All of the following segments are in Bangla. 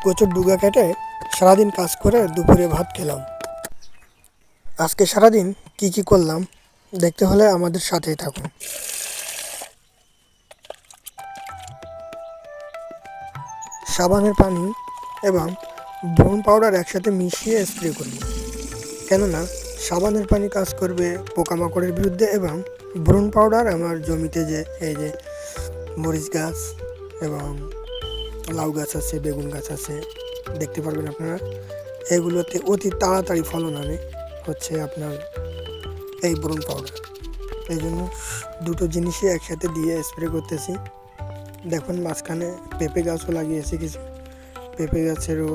কচুর ডুগা কেটে সারাদিন কাজ করে দুপুরে ভাত খেলাম। আজকে সারাদিন কি কি করলাম দেখতে হলে আমাদের সাথেই থাকুন। সাবানের পানি এবং ব্রাউন পাউডার একসাথে মিশিয়ে স্প্রে করব, কেননা সাবানের পানি কাজ করবে পোকামাকড়ের বিরুদ্ধে এবং ব্রাউন পাউডার আমার জমিতে যে এই যে মরিচ গাছ এবং লাউ গাছ আছে, বেগুন গাছ আছে, দেখতে পারবেন আপনারা, এগুলোতে অতি তাড়াতাড়ি ফলন আনে হচ্ছে আপনার এই ব্রাউন পাউডার। এই জন্য দুটো জিনিসই একসাথে দিয়ে স্প্রে করতেছি। দেখুন মাঝখানে পেঁপে গাছও লাগিয়েছি, কিছু পেঁপে গাছেরও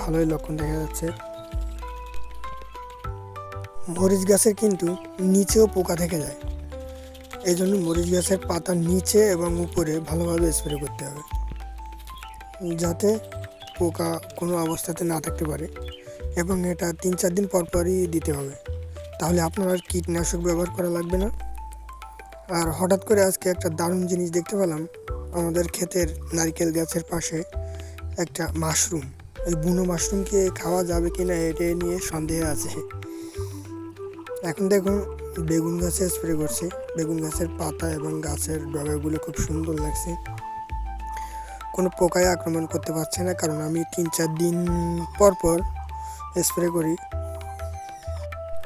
ভালোই লক্ষণ দেখা যাচ্ছে। মরিচ গাছের কিন্তু নিচেও পোকা থেকে যায়, এই জন্য মরিচ গাছের পাতার নিচে এবং উপরে ভালোভাবে স্প্রে করতে হবে, যাতে পোকা কোনো অবস্থাতে না থাকতে পারে। এবং এটা 3-4 দিন পর পরই দিতে হবে, তাহলে আপনার আর কীটনাশক ব্যবহার করা লাগবে না। আর হঠাৎ করে আজকে একটা দারুণ জিনিস দেখতে পেলাম, আমাদের ক্ষেতের নারকেল গাছের পাশে একটা মাশরুম, এই বুনো মাশরুমকে খাওয়া যাবে কি না এটা নিয়ে সন্দেহ আছে। এখন দেখুন বেগুন গাছে স্প্রে করছি, বেগুন গাছের পাতা এবং গাছের ডগাগুলো খুব সুন্দর লাগছে, কোনো পোকায় আক্রমণ করতে পারছে না, কারণ আমি 3-4 দিন পর পর স্প্রে করি।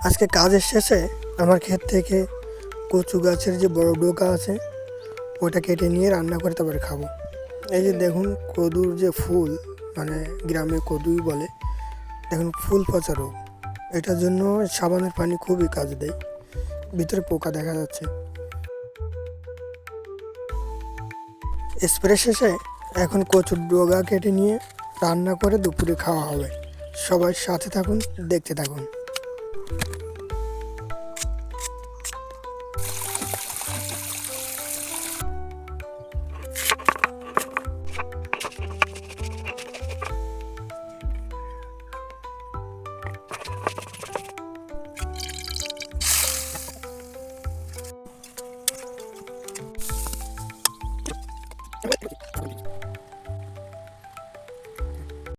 আজকে কাজের শেষে আমার ক্ষেত থেকে কচু গাছের যে বড় ডোকা আছে ওটা কেটে নিয়ে রান্না করে তারপরে খাবো। এই যে দেখুন কদুর যে ফুল, মানে গ্রামে কদুই বলে, দেখুন ফুল পচা রোগ, এটার জন্য সাবানের পানি খুবই কাজ দেয়, ভিতরে পোকা দেখা যাচ্ছে। স্প্রে শেষে এখন কচুর ডগা কেটে নিয়ে রান্না করে দুপুরে খাওয়া হবে। সবাই সাথে থাকুন, দেখতে থাকুন।